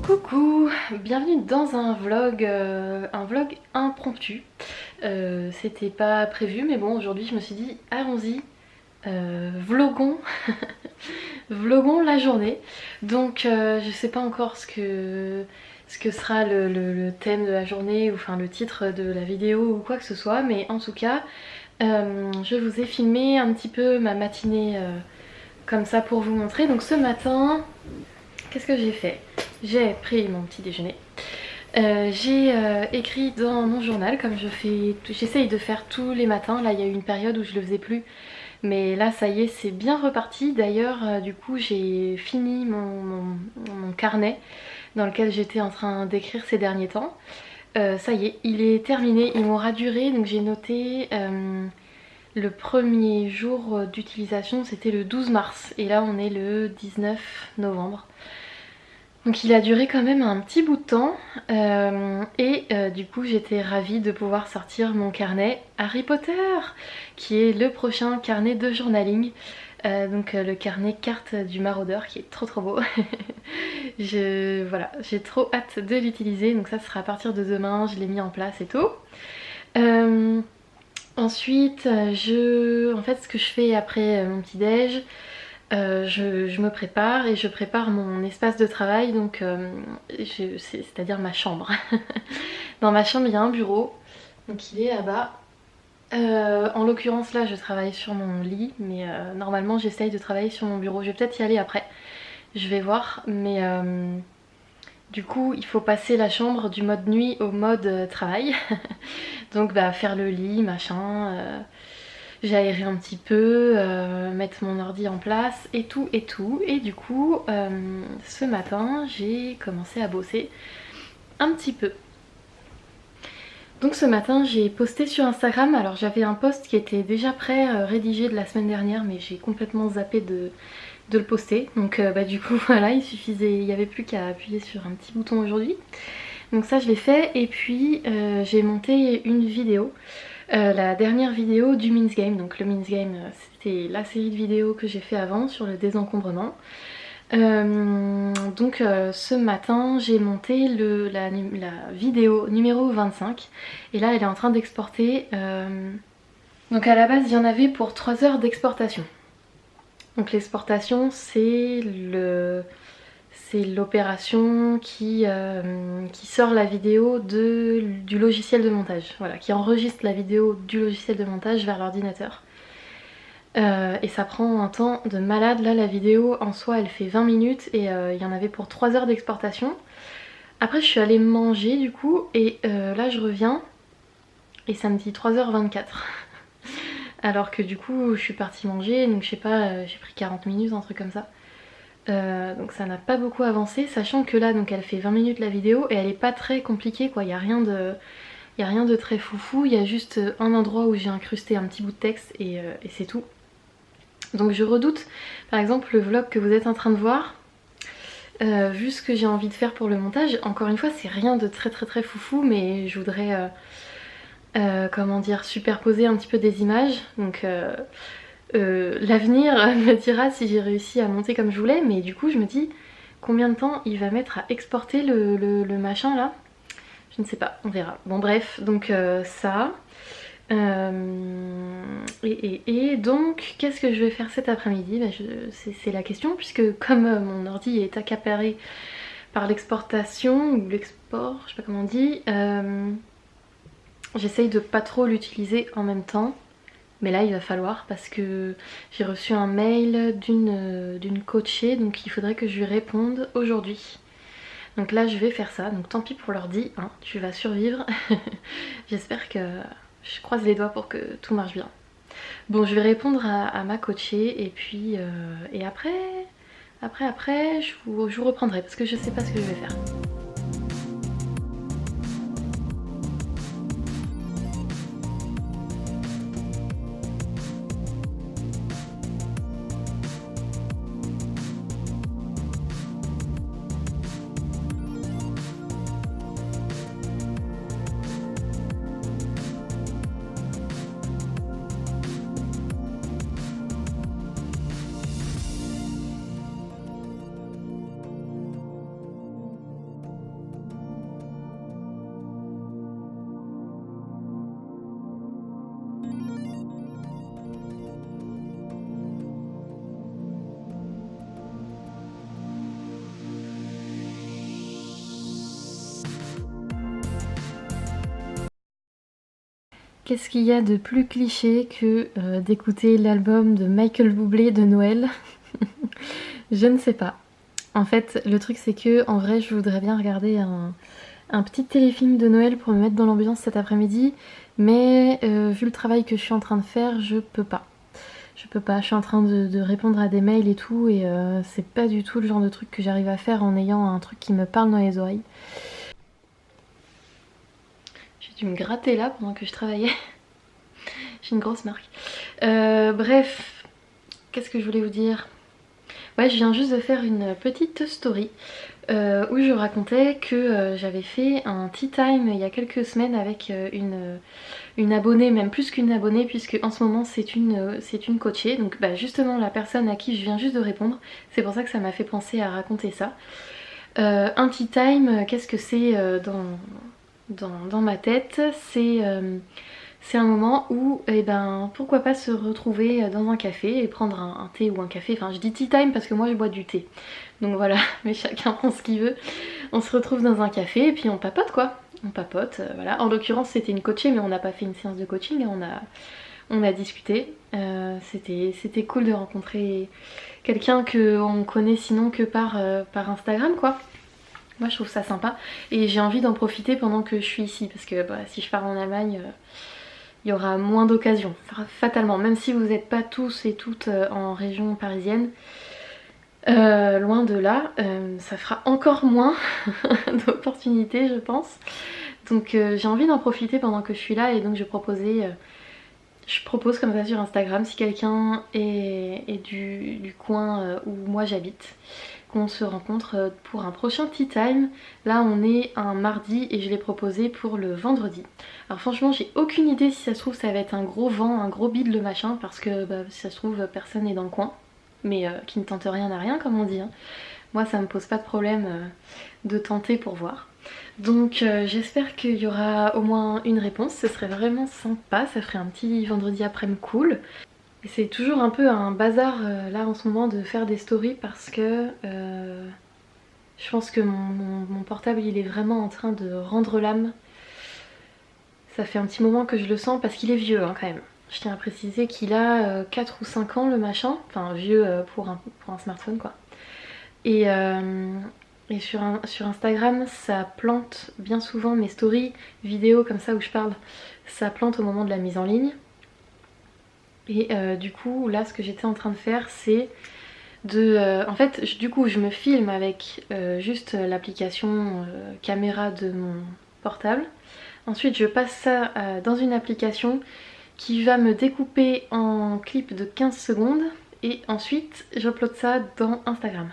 Coucou, bienvenue dans un vlog impromptu. C'était pas prévu mais bon aujourd'hui je me suis dit allons-y, vloguons, vloguons la journée. Donc je sais pas encore ce que sera le thème de la journée ou enfin le titre de la vidéo ou quoi que ce soit, mais en tout cas je vous ai filmé un petit peu ma matinée comme ça pour vous montrer. Donc ce matin, qu'est-ce que j'ai fait? J'ai pris mon petit déjeuner. J'ai écrit dans mon journal comme j'essaye de faire tous les matins. Là il y a eu une période où je le faisais plus, mais là ça y est, c'est bien reparti. D'ailleurs du coup j'ai fini mon carnet dans lequel j'étais en train d'écrire ces derniers temps. Ça y est, il est terminé, il m'aura duré. Donc j'ai noté le premier jour d'utilisation, c'était le 12 mars et là on est le 19 novembre. Donc il a duré quand même un petit bout de temps du coup j'étais ravie de pouvoir sortir mon carnet Harry Potter qui est le prochain carnet de journaling. Le carnet carte du maraudeur qui est trop beau. Voilà, j'ai trop hâte de l'utiliser, donc ça sera à partir de demain, je l'ai mis en place et tout. Ensuite, en fait ce que je fais après mon petit déj, je me prépare et je prépare mon espace de travail, donc c'est-à-dire ma chambre. Dans ma chambre il y a un bureau, donc il est là-bas. En l'occurrence là je travaille sur mon lit, mais normalement j'essaye de travailler sur mon bureau. Je vais peut-être y aller après, je vais voir, mais du coup il faut passer la chambre du mode nuit au mode travail. Donc bah faire le lit, machin... J'ai aéré un petit peu, mettre mon ordi en place et tout. Et du coup, ce matin, j'ai commencé à bosser un petit peu. Donc ce matin, j'ai posté sur Instagram. Alors j'avais un post qui était déjà prêt, rédigé de la semaine dernière, mais j'ai complètement zappé de le poster. Donc du coup, voilà, il n'y avait plus qu'à appuyer sur un petit bouton aujourd'hui. Donc ça, je l'ai fait. Et puis, j'ai monté une vidéo. La dernière vidéo du Means Game. Donc le Means Game, c'était la série de vidéos que j'ai fait avant sur le désencombrement. Ce matin j'ai monté la vidéo numéro 25 et là elle est en train d'exporter. Donc à la base il y en avait pour 3 heures d'exportation. Donc l'exportation c'est l'opération qui sort la vidéo du logiciel de montage, voilà, qui enregistre la vidéo du logiciel de montage vers l'ordinateur. Et ça prend un temps de malade. Là la vidéo en soi elle fait 20 minutes et il y en avait pour 3 heures d'exportation. Après je suis allée manger du coup et là je reviens et ça me dit 3h24. Alors que du coup je suis partie manger, donc je sais pas, j'ai pris 40 minutes, un truc comme ça. Donc ça n'a pas beaucoup avancé, sachant que là donc elle fait 20 minutes la vidéo et elle est pas très compliquée quoi, il y a rien de très foufou, il y a juste un endroit où j'ai incrusté un petit bout de texte et c'est tout. Donc je redoute par exemple le vlog que vous êtes en train de voir, vu ce que j'ai envie de faire pour le montage. Encore une fois c'est rien de très foufou, mais je voudrais comment dire, superposer un petit peu des images. Donc l'avenir me dira si j'ai réussi à monter comme je voulais, mais du coup je me dis combien de temps il va mettre à exporter le machin là. Je ne sais pas, on verra. Bon bref, donc ça. Donc qu'est-ce que je vais faire cet après-midi? C'est la question, puisque comme mon ordi est accaparé par l'exportation ou l'export, je sais pas comment on dit, j'essaye de pas trop l'utiliser en même temps. Mais là il va falloir, parce que j'ai reçu un mail d'une coachée, donc il faudrait que je lui réponde aujourd'hui. Donc là je vais faire ça, donc tant pis pour l'ordi, hein, tu vas survivre. J'espère que... je croise les doigts pour que tout marche bien. Bon, je vais répondre à ma coachée et puis... et après, je vous reprendrai parce que je sais pas ce que je vais faire. Qu'est-ce qu'il y a de plus cliché que d'écouter l'album de Michael Bublé de Noël? Je ne sais pas. En fait, le truc c'est que en vrai, je voudrais bien regarder un petit téléfilm de Noël pour me mettre dans l'ambiance cet après-midi, mais vu le travail que je suis en train de faire, je peux pas. Je peux pas, je suis en train de répondre à des mails et tout, et c'est pas du tout le genre de truc que j'arrive à faire en ayant un truc qui me parle dans les oreilles. J'ai dû me gratter là pendant que je travaillais. J'ai une grosse marque. Bref, qu'est-ce que je voulais vous dire? Ouais, je viens juste de faire une petite story où je racontais que j'avais fait un tea time il y a quelques semaines avec une abonnée, même plus qu'une abonnée, puisque en ce moment c'est une coachée. Donc bah, justement la personne à qui je viens juste de répondre, c'est pour ça que ça m'a fait penser à raconter ça. Un tea time, qu'est-ce que c'est dans ma tête? C'est un moment où, eh ben, pourquoi pas se retrouver dans un café et prendre un thé ou un café. Enfin, je dis tea time parce que moi je bois du thé. Donc voilà, mais chacun prend ce qu'il veut. On se retrouve dans un café et puis on papote quoi. On papote, voilà. En l'occurrence, c'était une coachée, mais on n'a pas fait une séance de coaching, on a discuté. C'était cool de rencontrer quelqu'un qu'on connaît sinon que par Instagram quoi. Moi je trouve ça sympa et j'ai envie d'en profiter pendant que je suis ici parce que bah, si je pars en Allemagne, il y aura moins d'occasions, fatalement. Même si vous n'êtes pas tous et toutes en région parisienne, loin de là, ça fera encore moins d'opportunités je pense. Donc j'ai envie d'en profiter pendant que je suis là et donc je propose comme ça sur Instagram si quelqu'un est du coin où moi j'habite, qu'on se rencontre pour un prochain tea time. Là on est un mardi et je l'ai proposé pour le vendredi. Alors franchement j'ai aucune idée si ça se trouve ça va être un gros vent, un gros bide le machin, parce que bah, si ça se trouve personne n'est dans le coin. Mais qui ne tente rien à rien comme on dit. Hein. Moi ça me pose pas de problème de tenter pour voir. Donc j'espère qu'il y aura au moins une réponse, ce serait vraiment sympa, ça ferait un petit vendredi après-midi cool. Et c'est toujours un peu un bazar là en ce moment de faire des stories parce que je pense que mon portable il est vraiment en train de rendre l'âme. Ça fait un petit moment que je le sens parce qu'il est vieux hein, quand même. Je tiens à préciser qu'il a 4 ou 5 ans le machin, enfin vieux pour un smartphone quoi. Et sur Instagram, ça plante bien souvent mes stories, vidéos comme ça où je parle, ça plante au moment de la mise en ligne. Et du coup, là, ce que j'étais en train de faire, c'est en fait, du coup, je me filme avec juste l'application caméra de mon portable. Ensuite, je passe ça dans une application qui va me découper en clip de 15 secondes. Et ensuite, j'upload ça dans Instagram.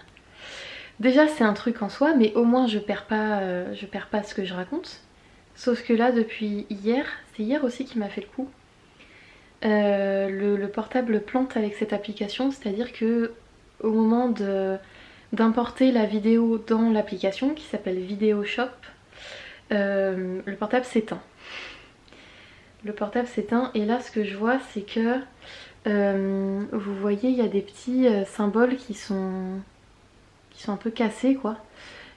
Déjà c'est un truc en soi, mais au moins je perds pas ce que je raconte. Sauf que là depuis hier, c'est hier aussi qui m'a fait le coup. Le portable plante avec cette application, c'est-à-dire que au moment d'importer la vidéo dans l'application qui s'appelle Video Shop, le portable s'éteint. Le portable s'éteint et là ce que je vois c'est que vous voyez il y a des petits symboles qui sont un peu cassés quoi.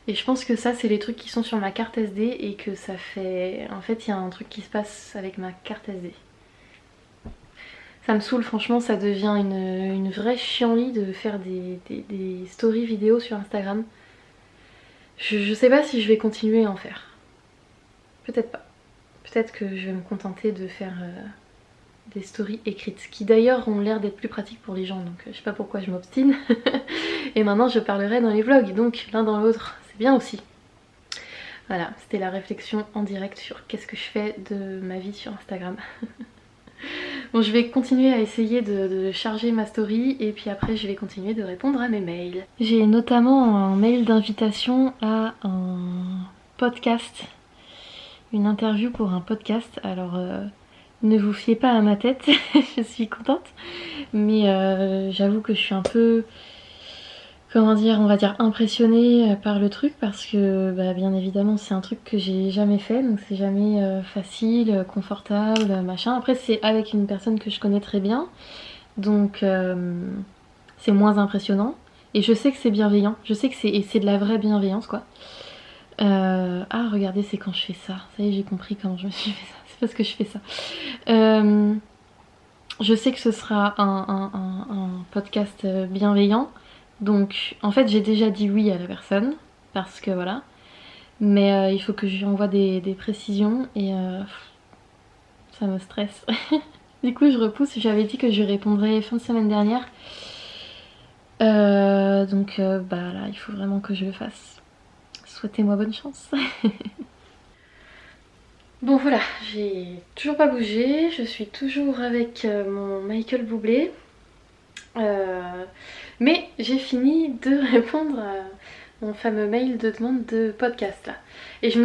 Et je pense que ça c'est les trucs qui sont sur ma carte SD et que ça fait... En fait il y a un truc qui se passe avec ma carte SD. Ça me saoule franchement, ça devient une vraie chienlit de faire des stories vidéo sur Instagram. Je sais pas si je vais continuer à en faire. Peut-être pas. Peut-être que je vais me contenter de faire des stories écrites, qui d'ailleurs ont l'air d'être plus pratiques pour les gens, donc je sais pas pourquoi je m'obstine. Et maintenant je parlerai dans les vlogs, donc l'un dans l'autre, c'est bien aussi. Voilà, c'était la réflexion en direct sur qu'est-ce que je fais de ma vie sur Instagram. Bon, je vais continuer à essayer de charger ma story et puis après je vais continuer de répondre à mes mails. J'ai notamment un mail d'invitation à un podcast, une interview pour un podcast, alors ne vous fiez pas à ma tête, je suis contente, mais j'avoue que je suis un peu, comment dire, on va dire impressionnée par le truc parce que bah, bien évidemment c'est un truc que j'ai jamais fait, donc c'est jamais facile, confortable, machin. Après c'est avec une personne que je connais très bien, donc c'est moins impressionnant. Et je sais que c'est bienveillant, je sais que c'est de la vraie bienveillance quoi. Ah regardez, c'est quand je fais ça, ça y est j'ai compris quand je me suis fait ça, c'est parce que je fais ça. Je sais que ce sera un podcast bienveillant. Donc en fait j'ai déjà dit oui à la personne. Parce que voilà. Mais il faut que je lui envoie des précisions et ça me stresse. Du coup je repousse, j'avais dit que je lui répondrais fin de semaine dernière. Donc bah là il faut vraiment que je le fasse. Souhaitez-moi bonne chance. Bon voilà, j'ai toujours pas bougé, je suis toujours avec mon Michael Bublé. Mais j'ai fini de répondre à mon fameux mail de demande de podcast là. Et je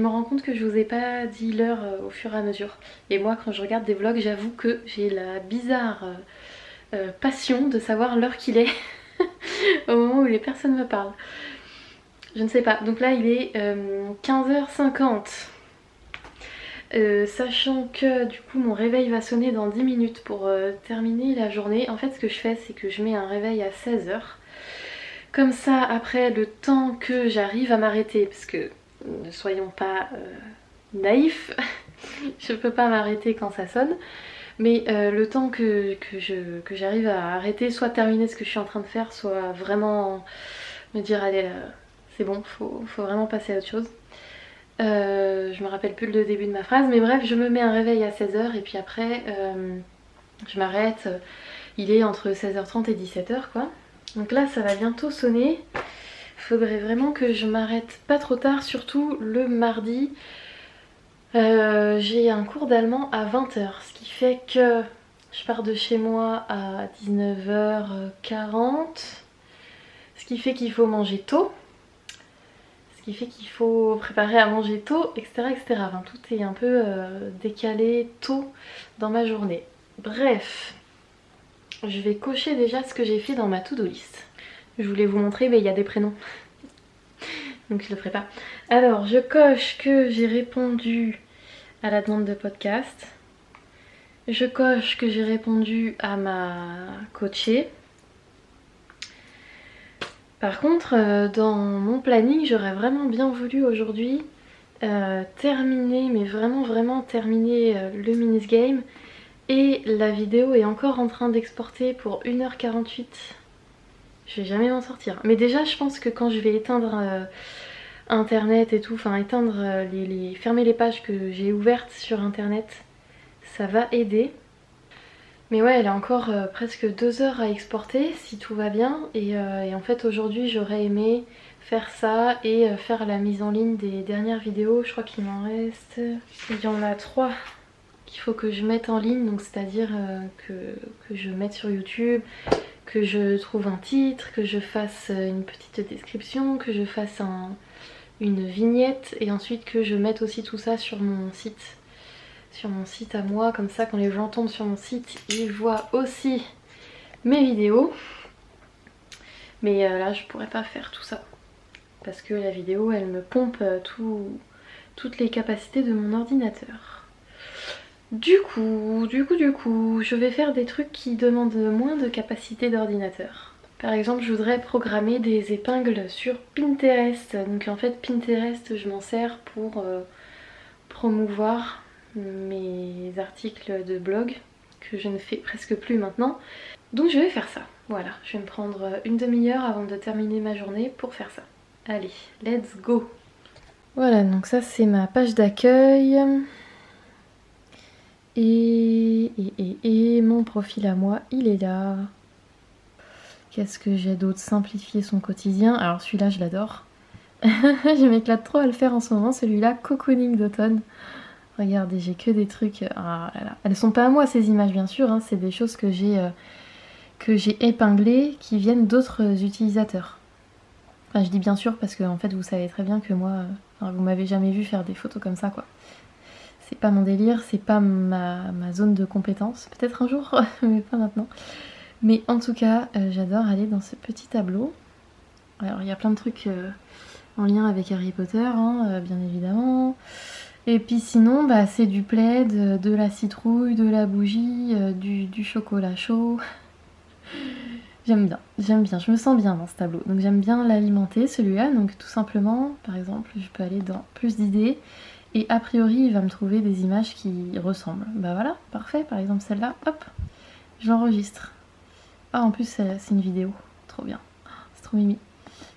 me rends compte que je vous ai pas dit l'heure au fur et à mesure. Et moi quand je regarde des vlogs, j'avoue que j'ai la bizarre passion de savoir l'heure qu'il est au moment où les personnes me parlent. Je ne sais pas. Donc là il est 15h50. Sachant que du coup mon réveil va sonner dans 10 minutes pour terminer la journée. En fait ce que je fais c'est que je mets un réveil à 16h. Comme ça après le temps que j'arrive à m'arrêter, parce que ne soyons pas naïfs, je peux pas m'arrêter quand ça sonne. Mais le temps que j'arrive à arrêter, soit terminer ce que je suis en train de faire, soit vraiment me dire allez là, c'est bon, faut vraiment passer à autre chose. Je me rappelle plus le début de ma phrase, mais bref, je me mets un réveil à 16h et puis après je m'arrête. Il est entre 16h30 et 17h quoi. Donc là ça va bientôt sonner. Faudrait vraiment que je m'arrête pas trop tard, surtout le mardi. J'ai un cours d'allemand à 20h, ce qui fait que je pars de chez moi à 19h40. Ce qui fait qu'il faut manger tôt. Ce qui fait qu'il faut préparer à manger tôt, etc. etc. Enfin, tout est un peu décalé tôt dans ma journée. Bref, je vais cocher déjà ce que j'ai fait dans ma to-do list. Je voulais vous montrer, mais il y a des prénoms. Donc je le ferai pas. Alors, je coche que j'ai répondu à la demande de podcast. Je coche que j'ai répondu à ma coachée. Par contre, dans mon planning, j'aurais vraiment bien voulu aujourd'hui terminer, mais vraiment terminer le mini-game. Et la vidéo est encore en train d'exporter pour 1h48. Je vais jamais m'en sortir. Mais déjà, je pense que quand je vais éteindre internet et tout, enfin éteindre fermer les pages que j'ai ouvertes sur internet, ça va aider. Mais ouais, elle a encore presque 2 heures à exporter si tout va bien. Et en fait aujourd'hui j'aurais aimé faire ça et faire la mise en ligne des dernières vidéos. Je crois qu'il m'en reste... Il y en a 3 qu'il faut que je mette en ligne. Donc c'est-à-dire que je mette sur YouTube, que je trouve un titre, que je fasse une petite description, que je fasse une vignette et ensuite que je mette aussi tout ça sur mon site. Sur mon site à moi, comme ça quand les gens tombent sur mon site, ils voient aussi mes vidéos. Mais là je pourrais pas faire tout ça. Parce que la vidéo elle me pompe toutes les capacités de mon ordinateur. Du coup, je vais faire des trucs qui demandent moins de capacité d'ordinateur. Par exemple, je voudrais programmer des épingles sur Pinterest. Donc en fait, Pinterest, je m'en sers pour promouvoir mes articles de blog que je ne fais presque plus maintenant. Donc je vais faire ça. Voilà, je vais me prendre une demi-heure avant de terminer ma journée pour faire ça. Allez, let's go! Voilà, donc ça c'est ma page d'accueil. Et mon profil à moi, il est là. Qu'est-ce que j'ai d'autre? Simplifier son quotidien. Alors celui-là, je l'adore. Je m'éclate trop à le faire en ce moment. Celui-là, cocooning d'automne. Regardez, j'ai que des trucs... Ah là là. Elles sont pas à moi ces images, bien sûr. Hein. C'est des choses que j'ai épinglées qui viennent d'autres utilisateurs. Enfin, je dis bien sûr parce que en fait, vous savez très bien que moi... vous m'avez jamais vu faire des photos comme ça, quoi. C'est pas mon délire, c'est pas ma zone de compétence. Peut-être un jour, mais pas maintenant. Mais en tout cas, j'adore aller dans ce petit tableau. Alors, il y a plein de trucs en lien avec Harry Potter, hein, bien évidemment. Et puis sinon, bah, c'est du plaid, de la citrouille, de la bougie, du chocolat chaud. J'aime bien, je me sens bien dans ce tableau. Donc j'aime bien l'alimenter, celui-là. Donc tout simplement, par exemple, je peux aller dans plus d'idées. Et a priori, il va me trouver des images qui ressemblent. Bah voilà, parfait. Par exemple, celle-là, hop, je l'enregistre. Ah, en plus, c'est une vidéo. Trop bien. C'est trop mimi.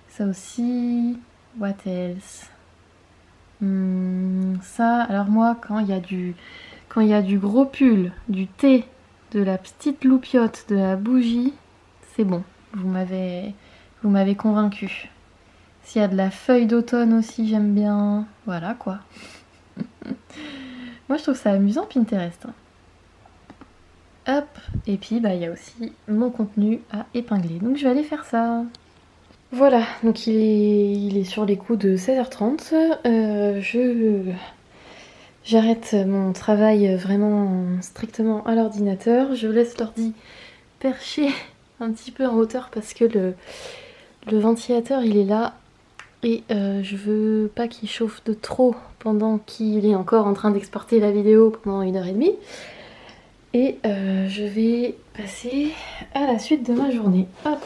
Ça aussi. What else? Ça, alors moi, quand il y a du gros pull, du thé, de la petite loupiote, de la bougie, c'est bon. Vous m'avez convaincu. S'il y a de la feuille d'automne aussi, j'aime bien. Voilà quoi. Moi, je trouve ça amusant Pinterest. Hop, et puis bah il y a aussi mon contenu à épingler. Donc je vais aller faire ça. Voilà, donc il est sur les coups de 16h30. J'arrête mon travail vraiment strictement à l'ordinateur. Je laisse l'ordi perché un petit peu en hauteur parce que le ventilateur il est là et je veux pas qu'il chauffe de trop pendant qu'il est encore en train d'exporter la vidéo pendant 1h30. Et je vais passer à la suite de ma journée. Hop.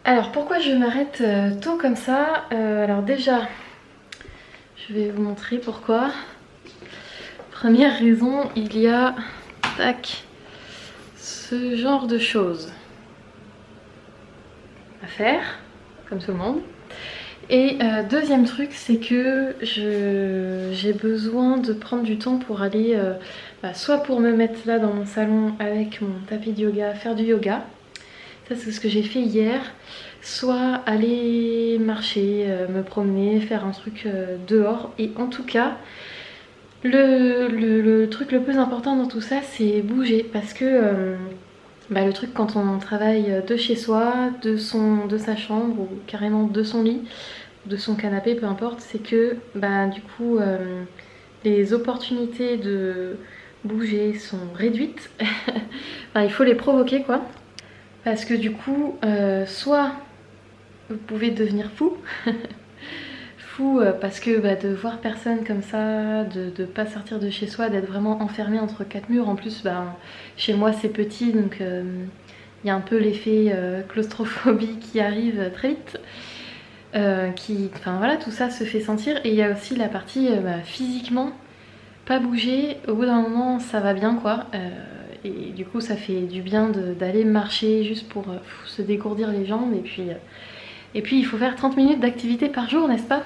Alors pourquoi je m'arrête tôt comme ça? Alors déjà, je vais vous montrer pourquoi. Première raison, il y a tac, ce genre de choses à faire, comme tout le monde. Et deuxième truc, c'est que j'ai besoin de prendre du temps pour aller, soit pour me mettre là dans mon salon avec mon tapis de yoga, faire du yoga. Ça c'est ce que j'ai fait hier. Soit aller marcher, me promener, faire un truc dehors. Et en tout cas, le truc le plus important dans tout ça, c'est bouger. Parce que le truc quand on travaille de chez soi, de sa chambre ou carrément de son lit, de son canapé, peu importe, c'est que du coup les opportunités de bouger sont réduites. Enfin, il faut les provoquer quoi. Parce que du coup, soit vous pouvez devenir fou, fou parce que de voir personne comme ça, de pas sortir de chez soi, d'être vraiment enfermé entre quatre murs. En plus, chez moi c'est petit, donc il y a un peu l'effet claustrophobie qui arrive très vite. Enfin voilà, tout ça se fait sentir. Et il y a aussi la partie physiquement, pas bouger, au bout d'un moment ça va bien quoi. Et du coup ça fait du bien d'aller marcher juste pour se dégourdir les jambes. Et puis il faut faire 30 minutes d'activité par jour, n'est-ce pas?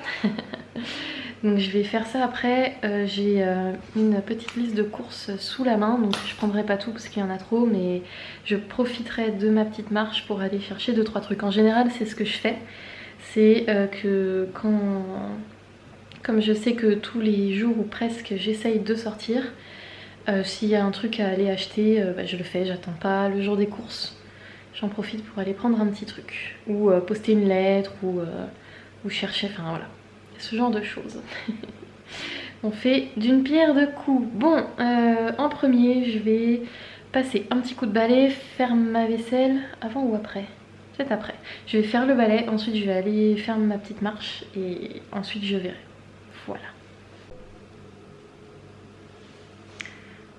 Donc je vais faire ça après. J'ai une petite liste de courses sous la main, donc je prendrai pas tout parce qu'il y en a trop, mais je profiterai de ma petite marche pour aller chercher 2-3 trucs. En général c'est ce que je fais. C'est que comme je sais que tous les jours ou presque j'essaye de sortir, s'il y a un truc à aller acheter, je le fais, j'attends pas le jour des courses. J'en profite pour aller prendre un petit truc. Ou poster une lettre, ou chercher, enfin voilà. Ce genre de choses. On fait d'une pierre deux coups. Bon, en premier, je vais passer un petit coup de balai, faire ma vaisselle, avant ou après? Peut-être après. Je vais faire le balai, ensuite je vais aller faire ma petite marche, et ensuite je verrai. Voilà.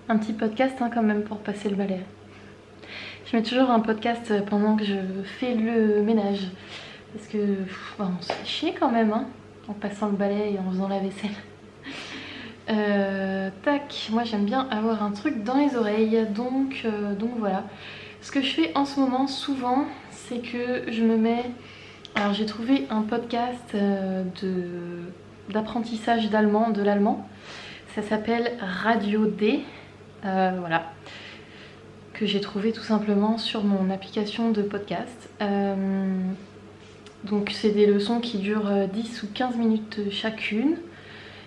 Un petit podcast quand même pour passer le balai. Je mets toujours un podcast pendant que je fais le ménage. Parce que on se fait chier quand même en passant le balai et en faisant la vaisselle. Tac, moi j'aime bien avoir un truc dans les oreilles. Donc voilà. Ce que je fais en ce moment souvent, c'est que je me mets... Alors j'ai trouvé un podcast d'apprentissage d'allemand, de l'allemand. Ça s'appelle Radio D. Voilà, que j'ai trouvé tout simplement sur mon application de podcast. Donc c'est des leçons qui durent 10 ou 15 minutes chacune.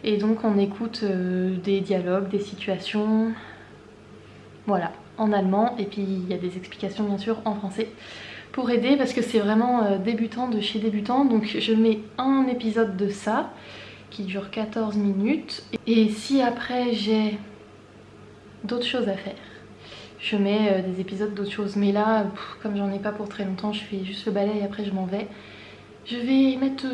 Et donc on écoute des dialogues, des situations, voilà, en allemand. Et puis il y a des explications bien sûr en français pour aider, parce que c'est vraiment débutant de chez débutant. Donc je mets un épisode de ça qui dure 14 minutes. Et si après j'ai d'autres choses à faire, je mets des épisodes d'autres choses. Mais là, comme j'en ai pas pour très longtemps, je fais juste le balai et après je m'en vais. Je vais mettre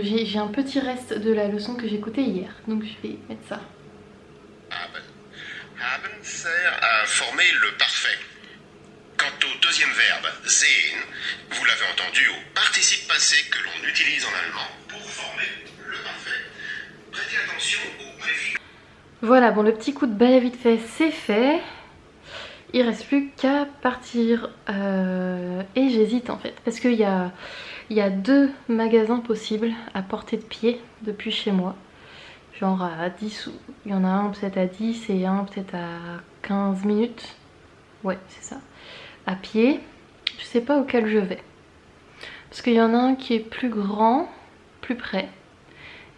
j'ai un petit reste de la leçon que j'ai écoutée hier, donc je vais mettre ça. Haben. Haben sert à former le parfait. Quant au deuxième verbe, sehen, vous l'avez entendu au participe passé que l'on utilise en allemand pour former le parfait. Prêtez attention Voilà, bon, le petit coup de balai vite fait, c'est fait. Il reste plus qu'à partir. Et j'hésite en fait, parce qu'il y a 2 magasins possibles à portée de pied depuis chez moi. Genre à 10 ou... Il y en a un peut-être à 10 et un peut-être à 15 minutes. Ouais, c'est ça. À pied. Je sais pas auquel je vais. Parce qu'il y en a un qui est plus grand, plus près.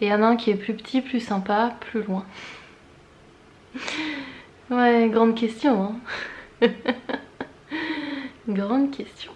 Et il y en a un qui est plus petit, plus sympa, plus loin. Ouais, grande question, hein. Grande question.